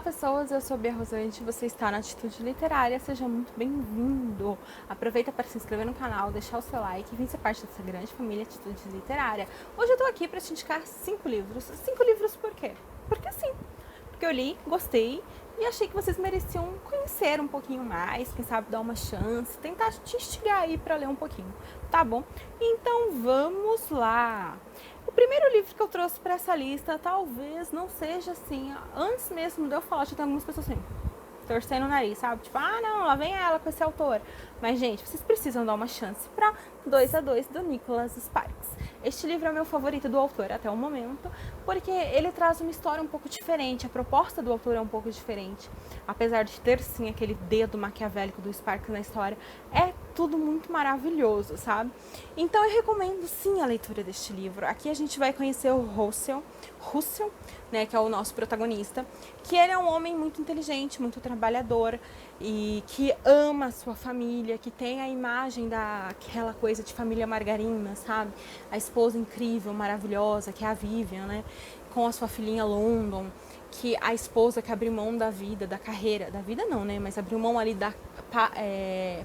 pessoas, eu sou a Bia Rosante, você está na Atitude Literária, seja muito bem-vindo. Aproveita para se inscrever no canal, deixar o seu like e vir ser parte dessa grande família Atitude Literária. Hoje eu tô aqui para te indicar 5 livros. 5 livros por quê? Porque sim, porque eu li, gostei e achei que vocês mereciam conhecer um pouquinho mais, quem sabe dar uma chance, tentar te instigar aí para ler um pouquinho, tá bom? Então vamos lá! O primeiro livro que eu trouxe para essa lista talvez não seja assim, antes mesmo de eu falar, já tem algumas pessoas assim, torcendo o nariz, sabe? Tipo, ah não, lá vem ela com esse autor. Mas gente, vocês precisam dar uma chance para 2 a 2 do Nicholas Sparks. Este livro é o meu favorito do autor até o momento, porque ele traz uma história um pouco diferente, a proposta do autor é um pouco diferente. Apesar de ter sim aquele dedo maquiavélico do Sparks na história, é tudo muito maravilhoso, sabe? Então eu recomendo sim a leitura deste livro. Aqui a gente vai conhecer o Russell, né, que é o nosso protagonista, que ele é um homem muito inteligente, muito trabalhador e que ama a sua família, que tem a imagem daquela coisa de família margarina, sabe? A esposa incrível, maravilhosa, que é a Vivian, né? Com a sua filhinha London, que a esposa que abriu mão da vida, da carreira, da vida não, né? Mas abriu mão ali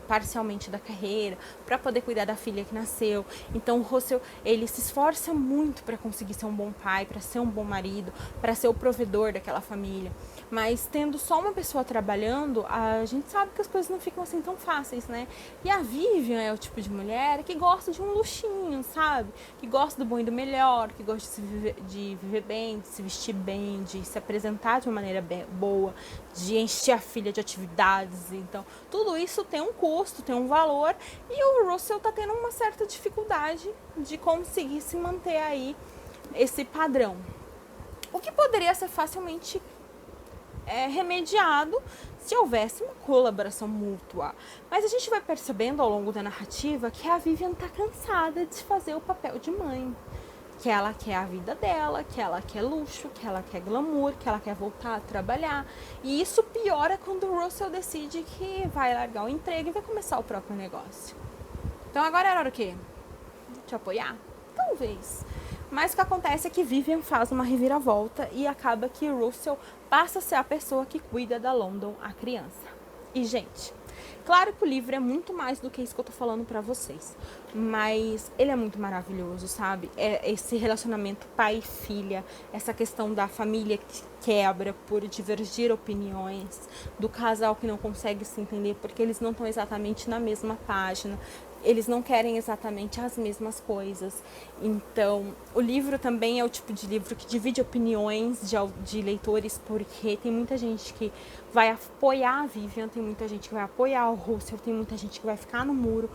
parcialmente da carreira para poder cuidar da filha que nasceu. Então o Russell, ele se esforça muito para conseguir ser um bom pai, para ser um bom marido, para ser o provedor daquela família. Mas tendo só uma pessoa trabalhando, a gente sabe que as coisas não ficam assim tão fáceis, né? E a Vivian é o tipo de mulher que gosta de um luxinho, sabe? Que gosta do bom e do melhor, que gosta de viver bem, de se vestir bem, de se apresentar de uma maneira boa, de encher a filha de atividades. Então, tudo isso tem um custo, tem um valor, e o Russell tá tendo uma certa dificuldade de conseguir se manter aí esse padrão. O que poderia ser facilmente remediado se houvesse uma colaboração mútua. Mas a gente vai percebendo ao longo da narrativa que a Vivian tá cansada de fazer o papel de mãe. Que ela quer a vida dela, que ela quer luxo, que ela quer glamour, que ela quer voltar a trabalhar. E isso piora quando o Russell decide que vai largar o emprego e vai começar o próprio negócio. Então agora era hora o quê? Te apoiar? Talvez. Mas o que acontece é que Vivian faz uma reviravolta e acaba que Russell passa a ser a pessoa que cuida da London, a criança. E, gente, claro que o livro é muito mais do que isso que eu tô falando pra vocês, mas ele é muito maravilhoso, sabe? É esse relacionamento pai e filha, essa questão da família que quebra por divergir opiniões, do casal que não consegue se entender porque eles não estão exatamente na mesma página, eles não querem exatamente as mesmas coisas. Então, o livro também é o tipo de livro que divide opiniões de leitores, porque tem muita gente que vai apoiar a Vivian, tem muita gente que vai apoiar o Russell, tem muita gente que vai ficar no muro.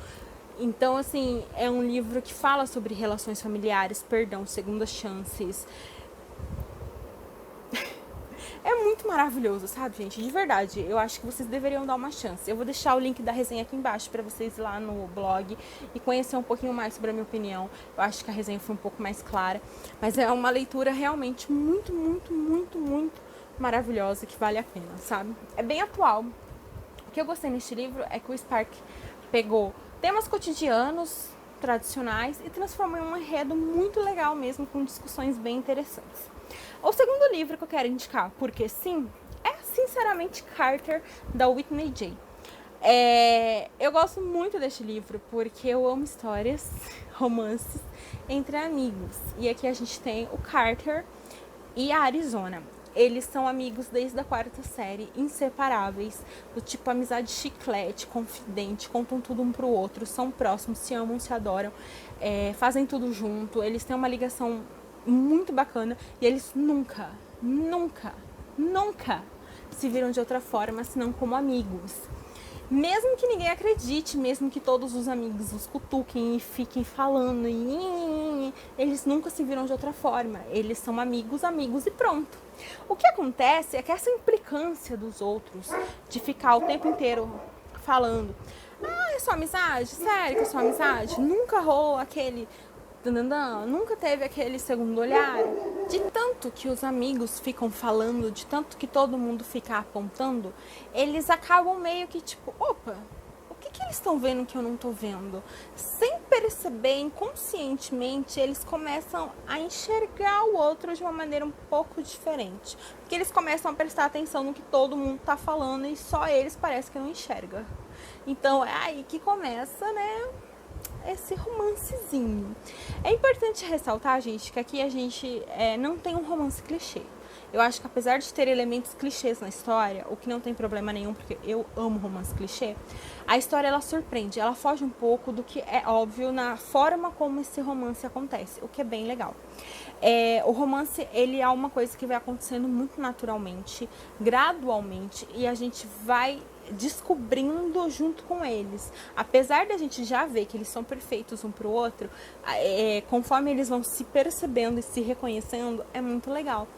Então, assim, é um livro que fala sobre relações familiares, perdão, segundas chances. É muito maravilhoso, sabe, gente? De verdade, eu acho que vocês deveriam dar uma chance. Eu vou deixar o link da resenha aqui embaixo para vocês ir lá no blog e conhecer um pouquinho mais sobre a minha opinião. Eu acho que a resenha foi um pouco mais clara, mas é uma leitura realmente muito, muito, muito, muito maravilhosa que vale a pena, sabe? É bem atual. O que eu gostei neste livro é que o Spark pegou temas cotidianos, tradicionais, e transformou em um enredo muito legal mesmo, com discussões bem interessantes. O segundo livro que eu quero indicar, porque sim, é sinceramente Carter, da Whitney J. Eu gosto muito deste livro porque eu amo histórias, romances entre amigos. E aqui a gente tem o Carter e a Arizona. Eles são amigos desde a 4ª série, inseparáveis, do tipo amizade chiclete, confidente, contam tudo um pro outro, são próximos, se amam, se adoram, fazem tudo junto, eles têm uma ligação muito bacana e eles nunca, nunca, nunca se viram de outra forma senão como amigos. Mesmo que ninguém acredite, mesmo que todos os amigos os cutuquem e fiquem falando, eles nunca se viram de outra forma. Eles são amigos, amigos e pronto. O que acontece é que essa implicância dos outros de ficar o tempo inteiro falando: ah, é só amizade? Sério que é só amizade? Nunca rolou aquele... Nunca teve aquele segundo olhar. De tanto que os amigos ficam falando, de tanto que todo mundo fica apontando, eles acabam meio que tipo, opa, o que eles estão vendo que eu não tô vendo? Sem perceber, inconscientemente, eles começam a enxergar o outro de uma maneira um pouco diferente. Porque eles começam a prestar atenção no que todo mundo tá falando e só eles parece que não enxerga. Então é aí que começa, né, esse romancezinho. É importante ressaltar, gente, que aqui a gente não tem um romance clichê. Eu acho que apesar de ter elementos clichês na história, o que não tem problema nenhum, porque eu amo romance clichê, a história ela surpreende, ela foge um pouco do que é óbvio na forma como esse romance acontece, o que é bem legal. O romance, ele é uma coisa que vai acontecendo muito naturalmente, gradualmente, e a gente vai descobrindo junto com eles. Apesar da gente já ver que eles são perfeitos um pro outro, conforme eles vão se percebendo e se reconhecendo, é muito legal.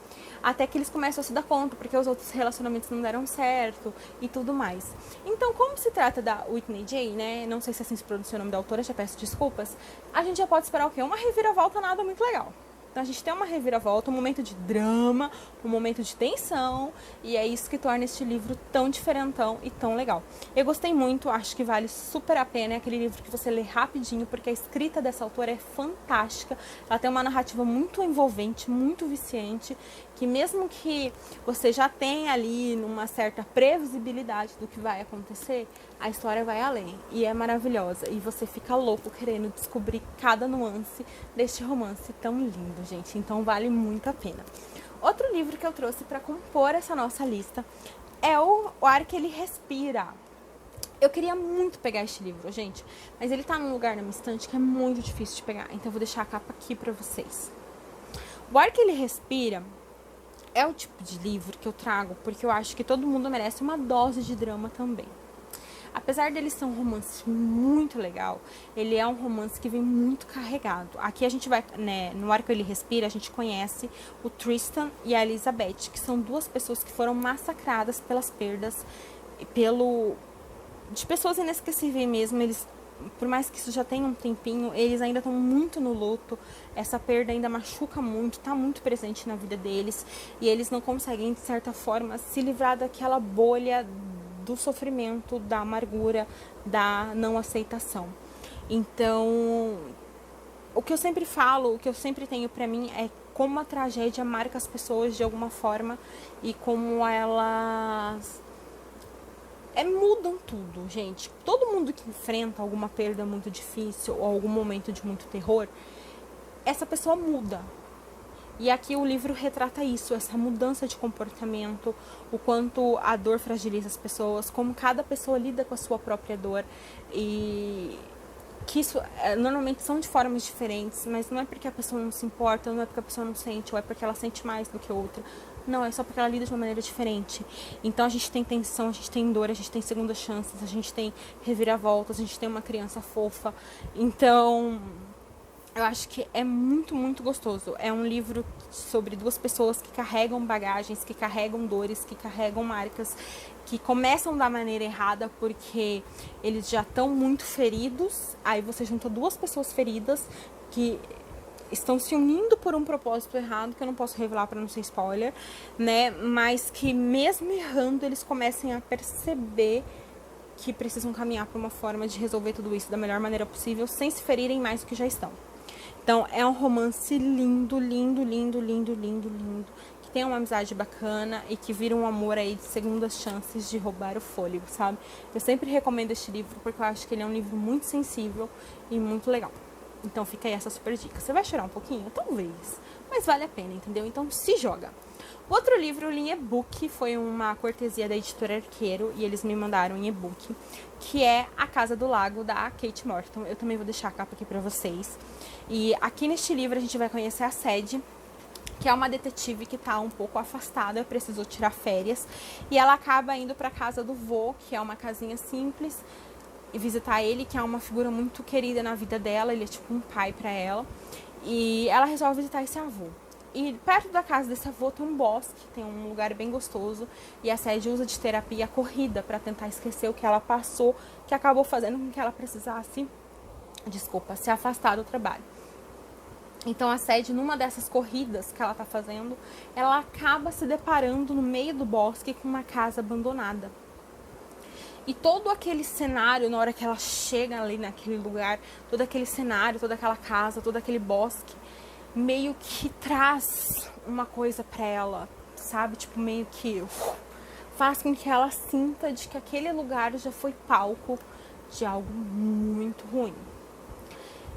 Até que eles começam a se dar conta, porque os outros relacionamentos não deram certo e tudo mais. Então, como se trata da Whitney J, né? Não sei se assim se pronuncia o nome da autora, já peço desculpas. A gente já pode esperar o quê? Uma reviravolta nada muito legal. Então a gente tem uma reviravolta, um momento de drama, um momento de tensão, e é isso que torna este livro tão diferentão e tão legal. Eu gostei muito, acho que vale super a pena, é aquele livro que você lê rapidinho, porque a escrita dessa autora é fantástica, ela tem uma narrativa muito envolvente, muito viciante, que mesmo que você já tenha ali uma certa previsibilidade do que vai acontecer, a história vai além, e é maravilhosa, e você fica louco querendo descobrir cada nuance deste romance tão lindo, gente, então vale muito a pena. Outro livro que eu trouxe para compor essa nossa lista é O Ar que Ele Respira. Eu queria muito pegar este livro, gente, mas ele tá num lugar na minha estante que é muito difícil de pegar, então eu vou deixar a capa aqui para vocês. O Ar que Ele Respira é o tipo de livro que eu trago porque eu acho que todo mundo merece uma dose de drama também. Apesar dele ser um romance muito legal, ele é um romance que vem muito carregado. Aqui a gente vai, né, no Ar que Ele Respira, a gente conhece o Tristan e a Elizabeth, que são duas pessoas que foram massacradas pelas perdas, de pessoas inesquecíveis mesmo. Eles, por mais que isso já tenha um tempinho, eles ainda estão muito no luto. Essa perda ainda machuca muito, está muito presente na vida deles. E eles não conseguem, de certa forma, se livrar daquela bolha do sofrimento, da amargura, da não aceitação. Então, o que eu sempre falo, o que eu sempre tenho pra mim é como a tragédia marca as pessoas de alguma forma e como elas mudam tudo, gente. Todo mundo que enfrenta alguma perda muito difícil ou algum momento de muito terror, essa pessoa muda. E aqui o livro retrata isso, essa mudança de comportamento, o quanto a dor fragiliza as pessoas, como cada pessoa lida com a sua própria dor. E que isso normalmente são de formas diferentes, mas não é porque a pessoa não se importa, não é porque a pessoa não sente, ou é porque ela sente mais do que outra. Não, é só porque ela lida de uma maneira diferente. Então a gente tem tensão, a gente tem dor, a gente tem segundas chances, a gente tem reviravoltas, a gente tem uma criança fofa. Então, eu acho que é muito, muito gostoso. É um livro sobre duas pessoas que carregam bagagens, que carregam dores, que carregam marcas, que começam da maneira errada porque eles já estão muito feridos. Aí você junta duas pessoas feridas que estão se unindo por um propósito errado, que eu não posso revelar para não ser spoiler, né? Mas que mesmo errando, eles comecem a perceber que precisam caminhar para uma forma de resolver tudo isso da melhor maneira possível, sem se ferirem mais do que já estão. Então, é um romance lindo, lindo, lindo, lindo, lindo, lindo, que tem uma amizade bacana e que vira um amor aí de segundas chances de roubar o fôlego, sabe? Eu sempre recomendo este livro porque eu acho que ele é um livro muito sensível e muito legal. Então, fica aí essa super dica. Você vai chorar um pouquinho? Talvez, mas vale a pena, entendeu? Então, se joga. O outro livro eu li em e-book, foi uma cortesia da editora Arqueiro, e eles me mandaram em e-book, que é A Casa do Lago, da Kate Morton. Eu também vou deixar a capa aqui pra vocês. E aqui neste livro a gente vai conhecer a Sadie, que é uma detetive que tá um pouco afastada, precisou tirar férias, e ela acaba indo pra casa do vô, que é uma casinha simples, e visitar ele, que é uma figura muito querida na vida dela, ele é tipo um pai pra ela, e ela resolve visitar esse avô. E perto da casa desse avô tem um bosque, tem um lugar bem gostoso, e a Sadie usa de terapia a corrida para tentar esquecer o que ela passou, que acabou fazendo com que ela precisasse, se afastar do trabalho. Então a Sadie, numa dessas corridas que ela tá fazendo, ela acaba se deparando no meio do bosque com uma casa abandonada. E todo aquele cenário, na hora que ela chega ali naquele lugar, todo aquele cenário, toda aquela casa, todo aquele bosque, meio que traz uma coisa pra ela, sabe? Tipo, meio que faz com que ela sinta de que aquele lugar já foi palco de algo muito ruim.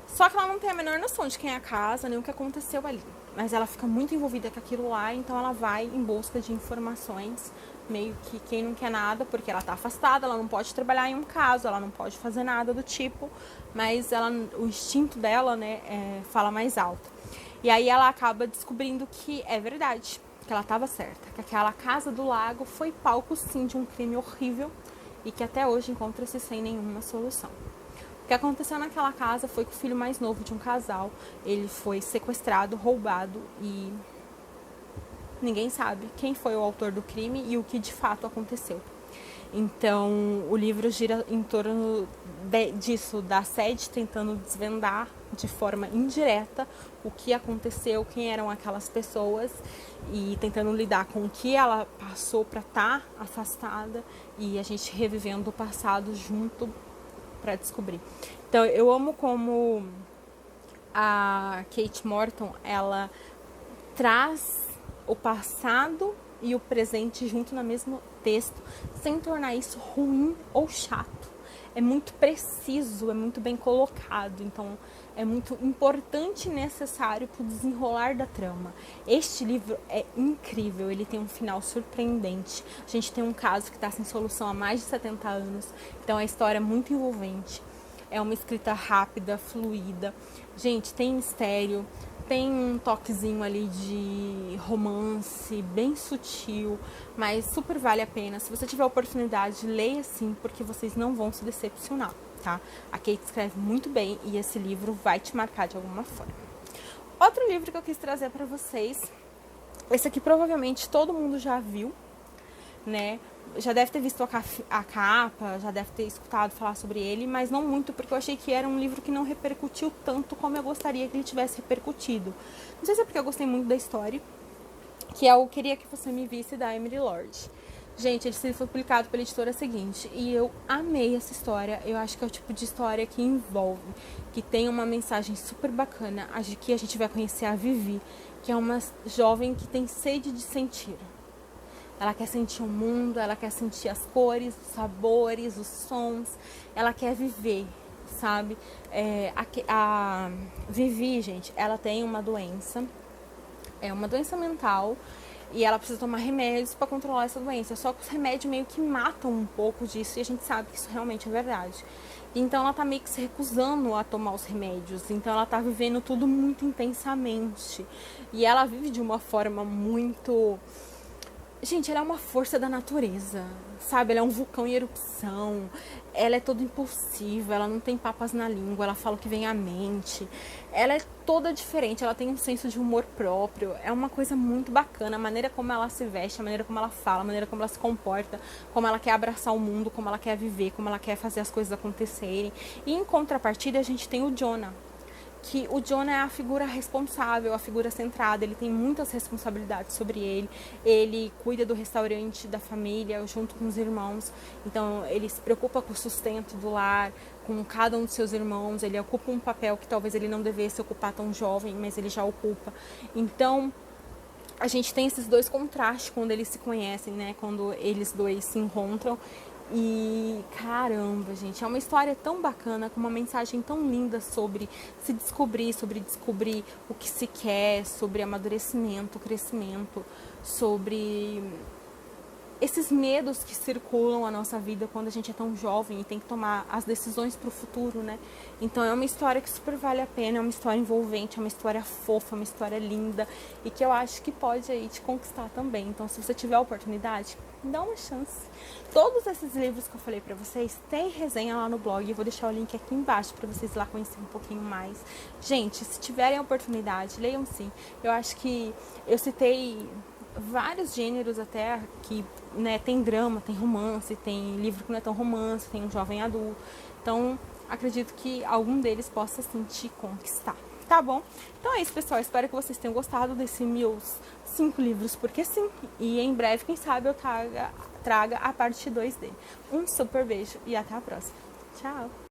Só que ela não tem a menor noção de quem é a casa, nem o que aconteceu ali. Mas ela fica muito envolvida com aquilo lá, então ela vai em busca de informações, meio que quem não quer nada, porque ela tá afastada, ela não pode trabalhar em um caso, ela não pode fazer nada do tipo, mas o instinto dela, né, fala mais alto. E aí ela acaba descobrindo que é verdade, que ela estava certa, que aquela casa do lago foi palco sim de um crime horrível e que até hoje encontra-se sem nenhuma solução. O que aconteceu naquela casa foi que o filho mais novo de um casal, ele foi sequestrado, roubado e ninguém sabe quem foi o autor do crime e o que de fato aconteceu. Então, o livro gira em torno disso, da Sadie tentando desvendar de forma indireta o que aconteceu, quem eram aquelas pessoas e tentando lidar com o que ela passou para estar afastada e a gente revivendo o passado junto para descobrir. Então, eu amo como a Kate Morton, ela traz o passado e o presente junto no mesmo texto, sem tornar isso ruim ou chato. É muito preciso, é muito bem colocado, então é muito importante e necessário para o desenrolar da trama. Este livro é incrível, ele tem um final surpreendente. A gente tem um caso que está sem solução há mais de 70 anos, então a história é muito envolvente. É uma escrita rápida, fluida. Gente, tem mistério, tem um toquezinho ali de romance, bem sutil, mas super vale a pena. Se você tiver a oportunidade, leia sim, porque vocês não vão se decepcionar, tá? A Kate escreve muito bem e esse livro vai te marcar de alguma forma. Outro livro que eu quis trazer para vocês, esse aqui provavelmente todo mundo já viu, né? Já deve ter visto a capa, já deve ter escutado falar sobre ele, mas não muito, porque eu achei que era um livro que não repercutiu tanto como eu gostaria que ele tivesse repercutido. Não sei se é porque eu gostei muito da história, que é o Queria Que Você Me Visse, da Emily Lord. Gente, ele foi publicado pela editora seguinte, e eu amei essa história. Eu acho que é o tipo de história que envolve, que tem uma mensagem super bacana, que a gente vai conhecer a Vivi, que é uma jovem que tem sede de sentir. Ela quer sentir o mundo, ela quer sentir as cores, os sabores, os sons. Ela quer viver, sabe? A Vivi, gente, ela tem uma doença. É uma doença mental. E ela precisa tomar remédios para controlar essa doença. Só que os remédios meio que matam um pouco disso. E a gente sabe que isso realmente é verdade. Então ela tá meio que se recusando a tomar os remédios. Então ela tá vivendo tudo muito intensamente. E ela vive de uma forma muito... Gente, ela é uma força da natureza, sabe? Ela é um vulcão em erupção, ela é toda impulsiva, ela não tem papas na língua, ela fala o que vem à mente. Ela é toda diferente, ela tem um senso de humor próprio, é uma coisa muito bacana. A maneira como ela se veste, a maneira como ela fala, a maneira como ela se comporta, como ela quer abraçar o mundo, como ela quer viver, como ela quer fazer as coisas acontecerem. E em contrapartida a gente tem o Jonah, que o Jonah é a figura responsável, a figura centrada, ele tem muitas responsabilidades sobre ele, ele cuida do restaurante da família junto com os irmãos, então ele se preocupa com o sustento do lar, com cada um dos seus irmãos, ele ocupa um papel que talvez ele não devesse ocupar tão jovem, mas ele já ocupa. Então a gente tem esses dois contrastes quando eles se conhecem, né? Quando eles dois se encontram. E caramba, gente, é uma história tão bacana, com uma mensagem tão linda sobre se descobrir, sobre descobrir o que se quer, sobre amadurecimento, crescimento, sobre esses medos que circulam a nossa vida quando a gente é tão jovem e tem que tomar as decisões para o futuro, né? Então é uma história que super vale a pena, é uma história envolvente, é uma história fofa, é uma história linda e que eu acho que pode aí te conquistar também. Então se você tiver a oportunidade, dá uma chance. Todos esses livros que eu falei pra vocês tem resenha lá no blog, eu vou deixar o link aqui embaixo pra vocês lá conhecerem um pouquinho mais. Gente, se tiverem a oportunidade, leiam sim. Eu acho que eu citei vários gêneros até que, né, tem drama, tem romance, tem livro que não é tão romance, tem um jovem adulto. Então, acredito que algum deles possa sim te conquistar, tá? tá bom? Então é isso, pessoal. Espero que vocês tenham gostado desse meus 5 livros, porque sim. E em breve, quem sabe, eu traga a parte 2 dele. Um super beijo e até a próxima. Tchau!